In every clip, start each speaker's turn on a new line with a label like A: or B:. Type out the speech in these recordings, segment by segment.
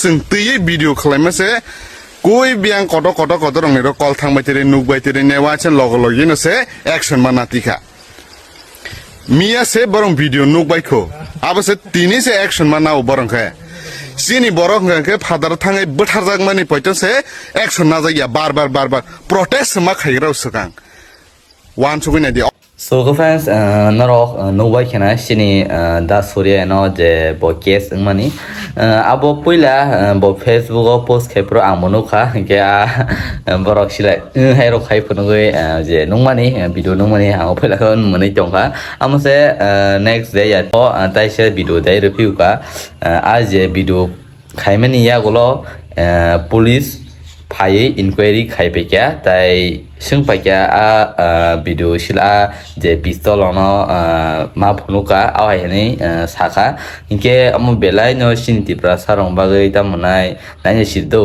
A: जों तैयै भिडिअ खालामनोसो कोई बियां कत रंगनेर कल थांबाय तेरे नुबाय तेरे नेवाचे लग लगेनोसो एक्शन मानातिखा मिया से बरं भिडिअ नुबायखौ आबसे तिनि से एक्शन मानाव बरंखा सिनि बरक के फादर थाङै बोथारजाग मानि पयटसे एक्शन नाजाया बार प्रोटेस्ट मा खायराव सकां वान सुगैना दि
B: So fans narok nubai khana sini da Surya no je bo case mani abo puila bo Facebook o post khai pro amono kha ke borok silai hai ro khai phono goi je nungmani video nungmani ang puila kon mani jongkha amose next day ya to tai se video dai review ka a je video khai mani ya golo police phai inquiry khai pe kya tai sung pa kya a video sila je pistol ono ma phunuka awai ni saka inke amu belai no sin Tripura sarong bagai tamunai nanya sido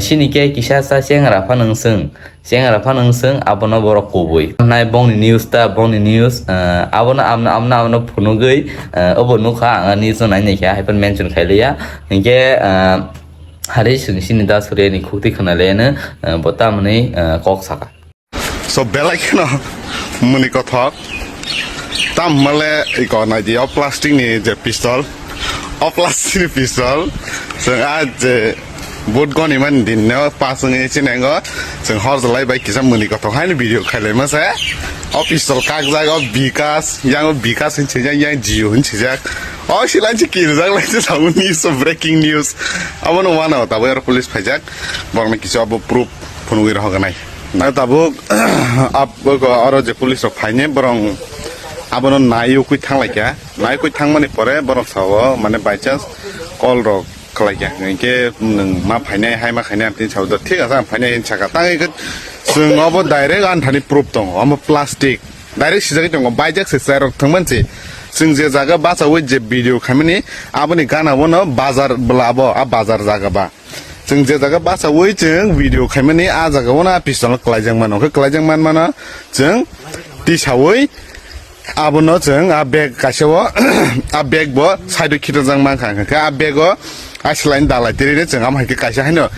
B: sini ke kisah sa sengra phanungsung abono borok kubui nai bong news abono amna phunugui obonuka ani so nanya kya hyper mention khailia inke hari sini da Surya ni khukti khana lene bota mani kok saka
A: so belai kena muni kothok tam male ikon idea of plastic ni je pistol so aj bot goni man din no pasung ni chinengo sing hor lai bai kisam muni kothok haino video khaile ma sa of pistol kak jag of bikas hin chija yang jiu hin chija oh silan chi kin jag lai sa news of breaking news abono wana ta ber police phajak borme kisu abo proof phonugui roganai na tabo abgo aro je police phaine borong abono naiu kui thanglaika nai kui thangmani pore borok sawo mane by chance call ro khlaika ke ma phaine hai ma khaine tin chawdo thik asa phaine in chaka tangai ke जों अब direct आन्थानि proof दं हम plastic direct सिजागै दं बाइजाक से साइरक थंमनसि जों जे जागा बासावै जे video खामनि आबनि गानाबो न बाजार ब्लाबो आ बाजार जागाबा जों जे जागा बासावै जों भिडिअ खामनि आ जागाबो ना पिस्तल क्लाइजों मानो जों तिसावै आबनो जों आ बेग कासेवो आ बेग बो साइड खिटजों मानखा आ बेगो आइसलाइन दालाय तिरे जों आम हाइके कासे हाइनो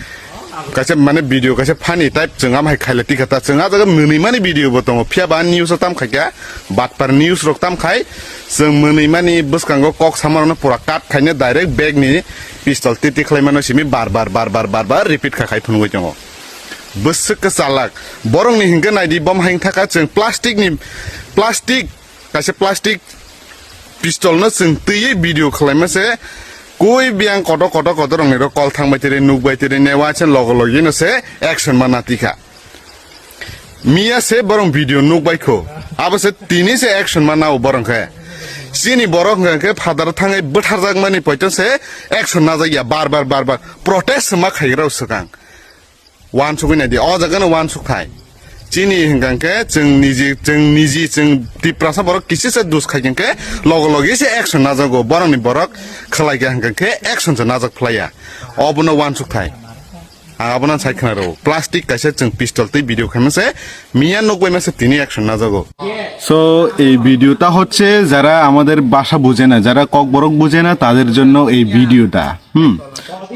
A: kaise mane video kaise funny type jengam hai khaile tikata jenga jaga muni mani video bo tongo phiaba news tam khaika batpar news rok tam khai jeng muni mani buskango kok samarno pura cut khaine direct bag ni pistol titi khlaimano simi bar repeat khai phungoi tongo busuk salak borong ni hingga naidi bom haing thaka jeng plastic kaise plastic pistol no jeng tei video khlaimase कोई बियां कत रंगनेर कल थांबाय तेरे नुबाय तेरे नेवाचे लग लगेनोसो action मानातिखा मिया से बरं भिडिअ नुबायखौ आबसे तिनि से एक्शन मानाव बरंखा सिनि बरक के फादर थाङै बोथारजाग मानि पयटसे एक्शन नाजाया बार प्रोटेस्ट मा खायराव सकां वान सुगैना दि अ जागानो वान सुखाय चिनी हिंगांके जों निजी Tripura borok किसी से दुस खायगेंके लगे से एक्शन नाजागो बरंनि बरक खलायगे हिंगांके एक्शन से नाजाग फ्लाया अबनो वान सुखाय आबना साइखनारो प्लास्टिक कासे जों पिस्तल তে ভিডিও খামছে মিয়া 90 মাসে তিনি অ্যাকশন নাজাগো সো এই ভিডিওটা হচ্ছে যারা আমাদের ভাষা বুঝে না যারা কক বরক বুঝে না তাদের জন্য এই ভিডিওটা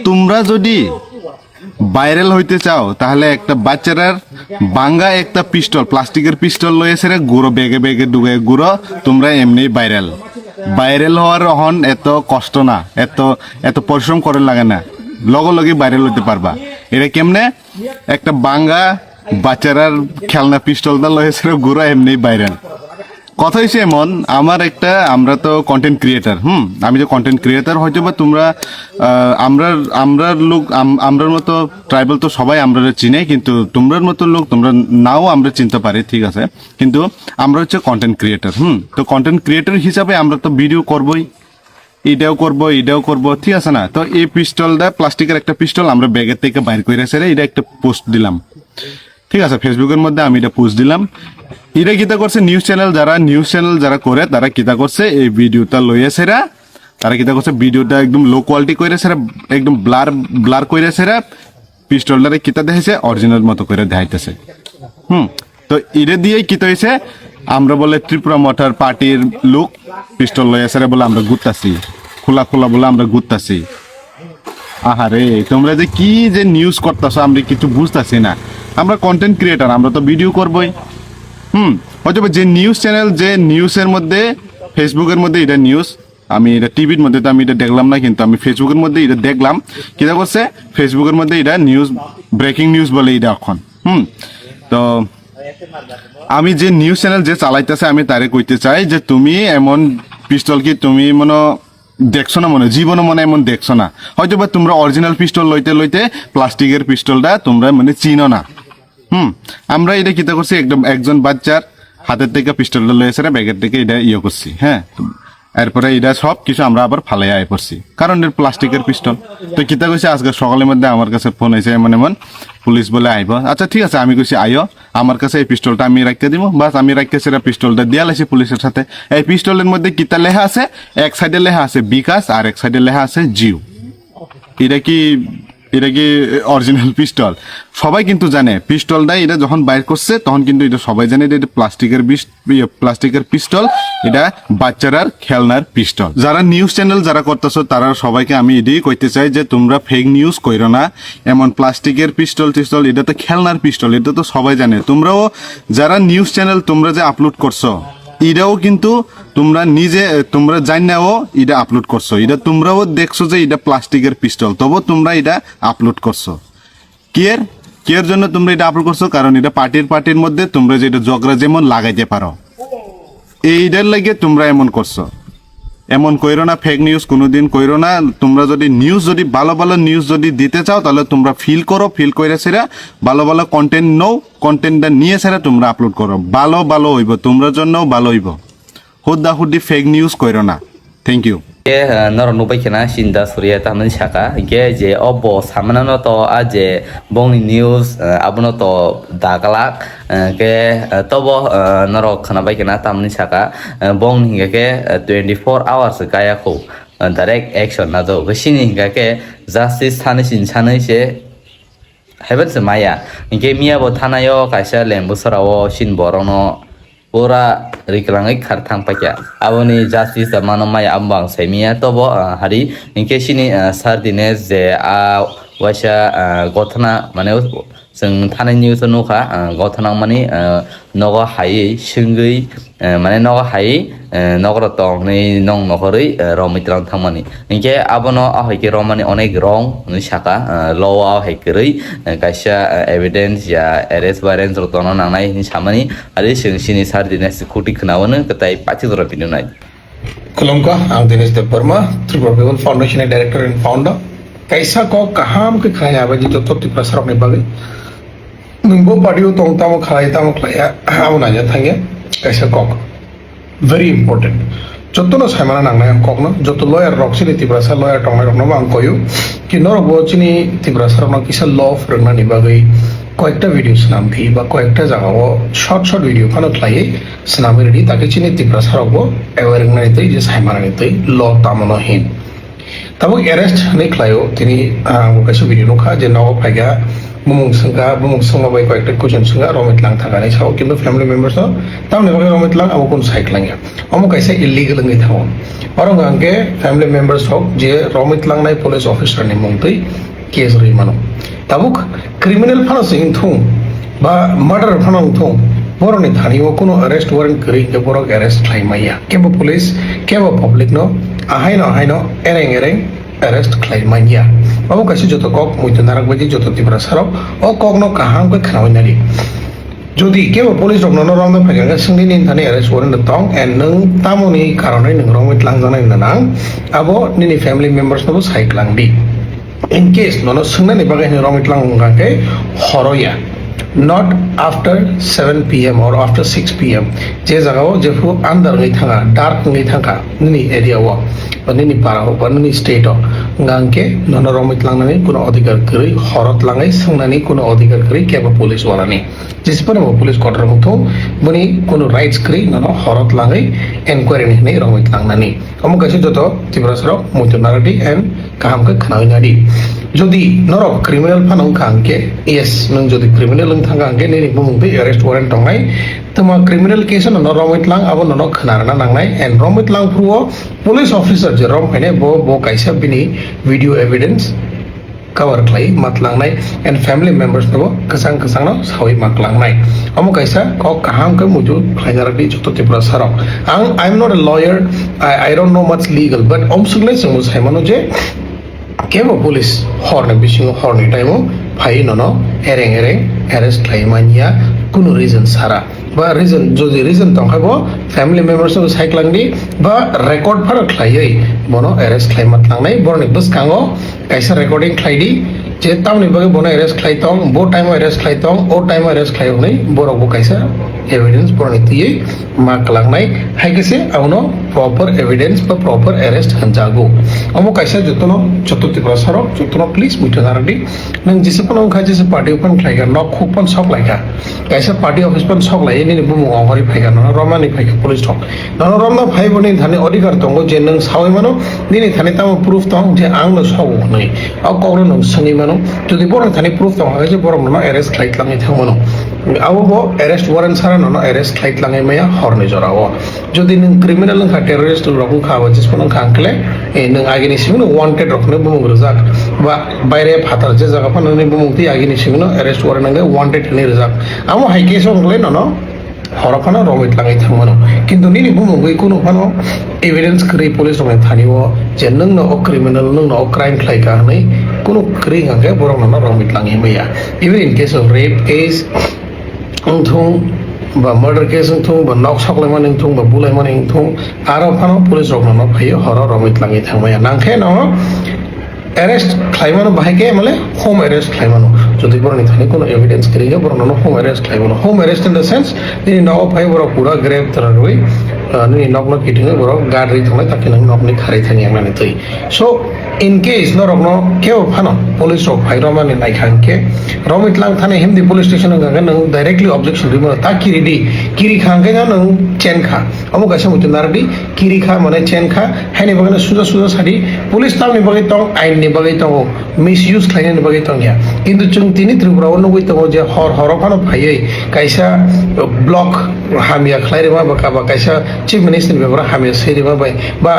A: তোমরা যদি ভাইরাল হইতে চাও তাহলে একটা বাচ্চারার বাঙ্গা একটা পিস্তল প্লাস্টিকের পিস্তল লয়েছে গুড়ো বেগে ডুবে গুড়ো তোমরা এমনি ভাইরাল হওয়ার হন এত কষ্ট না এত পরিশ্রম করে লাগে না লগে ভাইরাল হইতে পারবা এটা কেমনে একটা বাঙ্গা বাচ্চারার খেলনা পিস্তলটা লয়েছে গুড়ো এমনি ভাইরাল কথা হইছে এমন আমরা তো কন্টেন্ট ক্রিয়েটর আমি তো কন্টেন্ট ক্রিয়েটর হয়তো বা তোমরা আমরার মতো ট্রাইবাল তো সবাই আমরা চিনে কিন্তু তোমরার মতো লোক তোমরা নাও আমরা চিনতে পারি ঠিক আছে কিন্তু আমরা হচ্ছে কন্টেন্ট ক্রিয়েটর তো কন্টেন্ট ক্রিয়েটর হিসাবে আমরা তো ভিডিও করবই এটাও করব ঠিক আছে না তো এই পিস্তলটা প্লাস্টিকের একটা পিস্তল আমরা ব্যাগের থেকে বাইর করে রেখে এটা একটা পোস্ট দিলাম ঠিক আছে ফেসবুকের মধ্যে আমি এটা পোস্ট দিলাম এরা কিতা করছে নিউজ চ্যানেল যারা করে তারা কিতা করছে এই ভিডিওটা লইয়াছেরা তারা কিতা করছে ভিডিওটা একদম লো কোয়ালিটি কইরাছেরা একদম ব্লার কইরাছেরা পিস্তলটারে কিতা দেখাইছে অরিজিনাল মতো করে দেখাইতেছে তো এরে দিয়ে কিতা হইছে আমরা বলে ত্রিপুরা মোটর পার্টির লোক পিস্তল লইয়াছেরা বলে আমরা ঘুরতাছি খোলা বলে আমরা ঘুরতাছি আহারে তোমরা যে কি যে নিউজ করতেছো আমরা কিছু বুঝতেছি না। আমরা কন্টেন্ট ক্রিয়েটার, আমরা তো ভিডিও করবই। হয়তো যে নিউজ চ্যানেল যে নিউজের মধ্যে ফেসবুকের মধ্যে এটা নিউজ, আমি এটা টিভির মধ্যে তো আমি এটা দেখলাম না, কিন্তু আমি ফেসবুকের মধ্যে এটা দেখলাম। কিটা করছে ফেসবুকের মধ্যে এটা নিউজ, ব্রেকিং নিউজ বলে এটা এখন। তো আমি যে নিউজ চ্যানেল যে চালাইতেছে আমি তারে কইতে চাই যে তুমি এমন পিস্তল কি তুমি মনে দেখছো না, মনে জীবনে মনে এমন দেখছো না। হয়তো বা তোমরা অরিজিনাল পিস্তল লইতে লইতে প্লাস্টিকের পিস্তলটা তোমরা মানে চিনো না। আমরা এটা কিতা করছি, একদম একজন বাচ্চার হাতের থেকে পিস্তলটা লয়েছে ব্যাগের থেকে এটা ইয়ে করছি। হ্যাঁ, এরপরে এটা সব কিছু আমরা আবার ফালাই আয় করছি, কারণ এটা প্লাস্টিকের পিস্তল। তো কিতা কইছে আজকে সকালের মধ্যে আমার কাছে ফোন হয়েছে এমন এমন পুলিশ বলে আইব। আচ্ছা ঠিক আছে, আমি কইছি আইও, আমার কাছে এই পিস্তলটা আমি রাখতে দিব। বাস আমি রাখতে সেটা পিস্তলটা দিয়া লাইছি পুলিশের সাথে। এই পিস্তলের মধ্যে কিতা লেখা আছে, এক সাইডে লেখা আছে বিকাশ আর এক সাইডে লেখা আছে জিও। এটা কি অরিজিনাল পিস্তল? সবাই কিন্তু জানে পিস্তলটা, এটা যখন বাইর করছে তখন কিন্তু এটা সবাই জানে এটা প্লাস্টিকের পিস্তল, এটা বাচ্চারার খেলনার পিস্তল। যারা নিউজ চ্যানেল যারা করতেছো তারা সবাইকে আমি এটাই কইতে চাই যে তোমরা ফেক নিউজ কইরো না। এমন প্লাস্টিকের পিস্তল এটা তো খেলনার পিস্তল, এটা তো সবাই জানে। তোমরাও যারা নিউজ চ্যানেল তোমরা যে আপলোড করছো এটাও কিন্তু তোমরা জানাও এটা আপলোড করছো, এটা তোমরাও দেখছো যে এটা প্লাস্টিকের পিস্তল, তবু তোমরা এটা আপলোড করছো। কেয়ার জন্য তোমরা এটা আপলোড করছো, কারণ এটা পার্টির মধ্যে তোমরা যেটা জগরা যেমন লাগাইতে পারো, এইটার লাগে তোমরা এমন করছো। এমন কইরো না, ফেক নিউজ কোনোদিন কইরো না। তোমরা যদি নিউজ যদি ভালো নিউজ যদি দিতে চাও তাহলে তোমরা ফিল করে সেরা ভালো কন্টেন্ট নাও, কন্টেন্টটা নিয়ে সেরা তোমরা আপলোড করো, ভালো হইব, তোমরার জন্যও ভালো হইব। হুদ্দি ফেক নিউজ কইরো না। Thank you.
B: nor no baikena sinda Surya taman saka ge je obo samana no to aje bong news abono to dagalak ke tobo noro khana baikena taman saka bong hinga ke 24 hours kaya ko direct action na do sini hinga ke justice thani sin sanai se heaven se maya ge mia bo thanayo kaisa lembu sarawo sin borono pura riklangai kharthang pakya aboni justice manomai ambang semia tobo hari inke sini sardine je a waisa gothana mane जों थानाय news नखा गथना माने नगा हायै सिंगै माने नगा हायै नगर तंग नै नं नखरै रमित्रां थांमानि इनके आबनो आहायके रमानि अनेक रं साका लव आहायकरै कायसा एविडेंस या अरेस्ट वारेंट रतनो नांनाय सामानि आरो जों सिनि सारदिनेस कुटि खोनावनो गताय पाचिदरा बिनुनाय
C: खुलुमका आं Dinesh Dev Varma Tripura people foundation director and founder कैसा को कहाम के खाया बाजी तो त्रिपुरा सरकनि बागै नंगो पार्टियो तोंतामो खाया आमो नाजा थांगे कैसा कक वेरी इंपोर्टेंट जतनो सायमाना नांनाय ककनो जत लॉयर रक्सिनि त्रिपुरा सर लॉयर टंगनाय रकनो आं कयो कि नरक बचिनि त्रिपुरा सरनो किसा लॉ फोरोंनानि बागै কয়েকটা ভিডিও স্নাম থি বা কয়েকটা জায়গাও শর্ট ভিডিও ফানো খ্লাই স্নামে রেডি তাকে চিনি ত্রিপুরা সরকবো এওয়ারিং নাইতে যে সাইমানা নিতে ল তামনো হিন তাবো অ্যারেস্ট नै খ্লাयो তিনি কাছে ভিডিও নখা যে নগ ফাইগা বুমুং সংगा বাই কয়েকটা কোশ্চেন সংगा রমিত লাং থাকানি সাও কিন্তু ফ্যামিলি মেম্বারস তামনে বাই রমিত লাং আবো কোন সাইক্লাঙ্গা অমো কাইসা ইলিগাল নgai থাও অরং আঙ্গে ফ্যামিলি মেম্বারস হক যে রমিত লাং নাই পুলিশ অফিসার নি মুংতৈ কেস রই মানো তাবুক ক্রিমিনাল ফানাসিং থুং বা মার্ডার ফানাং থুং বরনি থানিও কোনো অ্যারেস্ট ওয়ারেন্ট করি কে বরক অ্যারেস্ট খাইমাইয়া কেবো পুলিশ কেবো পাবলিক নো আহাইনো এরেং অ্যারেস্ট খাইমাইয়া বাবু কাছে যত কক মুইতো নারাক বাজি যত ত্রিপুরা সারক ও কক নো কাহাং কই খানাওইনারি যদি কেবো পুলিশ রকনো রং ফাইগা সিংনি নিন থানি অ্যারেস্ট ওয়ারেন্ট তং এন্ড নং তামনি কারণে নং রমিত লাং জানাই নাং আবো নিনি ফ্যামিলি মেম্বারস নবো সাইক্লাং দি in case nono sungna ni bagai romit lang ngake horoya not after 7 pm or after 6 pm je jagao je fu andar ngai thanga dark ngai thanga ni area wa ni para ho ni state ho ngangke nono romit lang nani kuno adhikar kari horot langai sungnani kuno adhikar kari ke ba police wala ni jispane mo police quarter ho bani kuno rights kari nono horot langai inquiry ni romit lang nani amu kaise joto tibrasro mutu narati and কাম কে খানাই নাদি যদি নরক criminal ফানং খাংকে yes নং যদি criminal long থাঙ্গাংকে নি মুংবে arrest warrant টংনাই তোমা criminal case ন রমিত লাং আবো নন খানারনা নাংনাই এন্ড রমিত লাং ফ্রুও পুলিশ অফিসার যে রম ফাইনে বো কাইসা বিনি video evidence cover clay matlangnai and family members no kasang no sawi maklangnai amo kaisa ko kaham ke muju khlainaradi joto Tripura sarok I'm not a lawyer, I don't know much legal, but omsuglai sungus haimano je kebo police horne bisingo horne time phai no ereng arrest khai Manya kuno reason sara ba reason jodi reason tongkhabo family members of cyclangdi ba record phar khlaiei bono arrest khai matlangnai borni buskango kaisa recording khlaidi je tamni bage bono arrest khai tong bo time arrest khai tong o time arrest khai honai borok bo kaisa evidence borni tiye ma klangnai haigese auno proper evidence ba proper arrest hanjago amo kaisa jotono Tripura sarok jotono please mutanardi nang jisapon kha jise party open khlaiga nok khupon sok laiga kaisa party office pon sok lai ni bumu ongori phaiga no romani phaiga police thok no romna phai boni thane अधिकार tongo je nang sawi mano nini thane tamo proof tong je ang no saw nai au kogro no sangi mano jodi bor thane proof tong ha je bor no arrest khlait langai thangmano abo bo arrest warrant sara no arrest khlait langai maya horne jorawo jodi nang criminal nang terrorist rokun khawa jispon khangkle e nang agini simno wanted rokne bumu rojak ba bayre phatar je jaga pan ni bumu ti agini simno arrest warrant nang wanted ni rojak amo hai case ongle no হরফানা রমিত লাগাই থাকমানো কিন্তু নিনি বুমুগৈ কোনো Fanon evidence করি police রঙে থানিও যে নং ন ক্রিমিনাল নং ন ক্রাইম খাইকা হनै কোনো ক্রি গাঙ্গে বরং ন রমিত লাগাই মাইয়া even in case of rape case থুং বা মার্ডার কেস থুং বা নক সকলাইমান থুং বা বুলাইমান থুং আরো ফানো পুলিশ রং ন ফাইও হর রমিত লাগাই থাকমাইয়া নাংখে ন arrest claimano bahake male home arrest claimano jodi boroni thane kono evidence kariga borno home arrest claimano home arrest in the sense ni no phai boro pura grave tar roi ni nokno kitinga boro guard ri thonai takina nokni khari thani angani tei so in case no rokno keo phano police rok phai romani nai khanke romit lang thane himdi police station ga nang directly objection rimo ta kiri kiri khanke na nang chen kha amo kaisa mutunardi kiri kha mane chen kha haini bagana suja sari police tamni bagai tong ain ni bagai tong misuse khlaini ni bagai tong ya কিন্তু जों तिनि Tripura no गय तंग जे हर फानो फायै कायसा block हामिया खलाइरेमा बा कायसा चीफ मिनिस्टर बेबरा हामिया सैरेमा बाय बा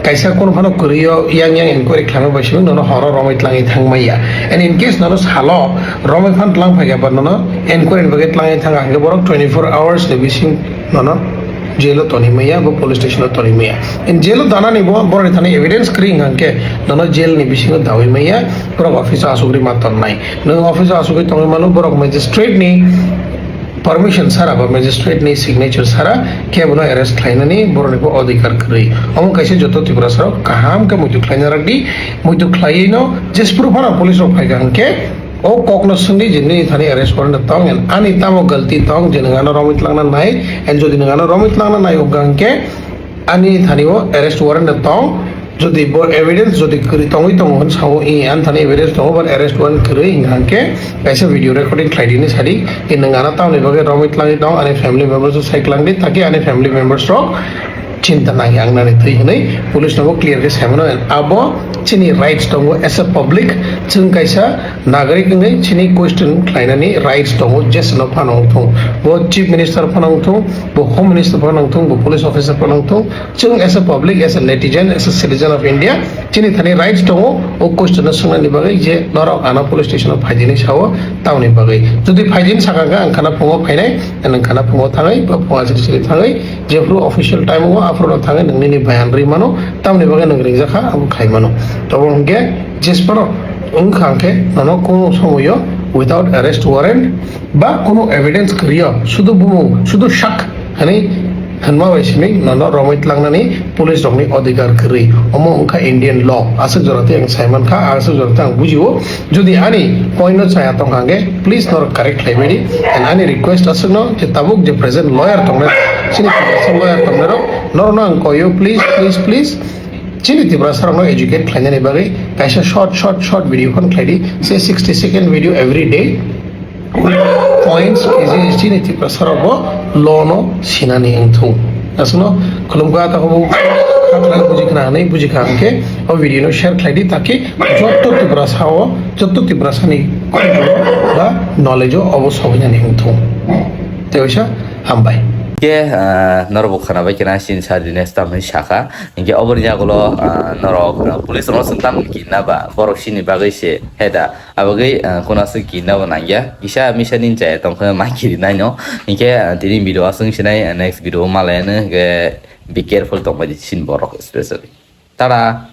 C: कायसा कोन फानो करियो yang inquiry खालामो बायसिम नो हर रमित लाङै थांमाया एन्ड इन केस नो सालो रमित फान लां फायगा बा नो inquiry बगे लाङै थांगा हंगे बरक 24 hours ले बिसिम नो जेलो तोनी मैया बो पुलिस स्टेशन तोनी मैया इन जेलो दाना नि बो बरनि थाने एविडेंस क्रिंग हंके नो जेल नि बिसिंग दावै मैया बरक ऑफिस आसुग्रि मातन नाय नो ऑफिस आसुग्रि तंग मानो बरक मजिस्ट्रेट नि परमिशन सारा बा मजिस्ट्रेट नि सिग्नेचर सारा के बनो अरेस्ट खाइनानि बरनि बो अधिकार करै अमु कैसे जतो त्रिपुरा सर काहाम के मुजु खाइना रगदि मुजु खाइनो जेसपुर फाना police row फाइगा हंके o kokno sungdi jinni thani arrest warrant tong and ani tamo galti tong jinngano romit langna nai and jodi ngano romit langna nai ogangke ani thani o arrest warrant tong jodi bo evidence jodi kri tongoi tong hon sawo e an thani evidence tong but arrest warrant kri ingangke kaisa video recording khlaidi ni sari in ngana taw ni bage romit langi tong ani family members of cycle langdi taki ani family members ro चिंता नाही आंगनानै थैहनै police नबो clear के सामनो आबो चिनि rights दंगो as a public जों कायसा नागरिक नै चिनि question खालायनानै rights दंगो जेस न फानांग थं बो चीफ मिनिस्टर फानांग थं बो होम मिनिस्टर फानांग थं बो पुलिस ऑफिसर फानांग थं जों as a public as a netizen as a citizen of India चिनि थानि राइट्स दंगो ओ क्वेश्चन संनानि बागै जे नराव आना पुलिस स्टेशन फाइदिनि सावो टाउननि बागै जुदि फाइदिन सागागा आंखाना फुङाव फायनाय आंखाना फुङाव थाङै बा फुङा सिरि थाङै जेफ्रु official time afro thangay nang nini bayan rimano tamni bagay nang ringzaka abu khaimano tobo hongke jesparo ungkhangke nono kono somoyo without arrest warrant ba kono evidence kriya sudu bumu sudu shak hani hanma baisimi nono romit langnani police rokni अधिकार kri omo ungkha indian law asuk jorate ang simon kha asuk jorate ang bujiwo jodi ani point no chaya tonghange please nor correct laibedi and ani request asuk no je tabuk je present lawyer tongna chini lawyer tongna ro nor no ang koyo please chini Tripura sarong no educate khlainani bagai kaisa short video kon khlaidi say 60-second video every day points is chini Tripura sarong bo law no sinani engthu asno khulumga ta hobu khatla buji khangke o video no share khlaidi taki jotto Tripura sani ba knowledge o obos hobinani engthu teosa hambai
B: Inke norok khana bai kena sin sardine stam ni shaka inke obor jagulo norok police no sentam kinna ba borok sini bagai se heda abagai kona se kinna ba nangya isa misanin jay tongkha makiri nai no inke tini video asung sinai next video malene ge be careful tong ba sin borok especially tada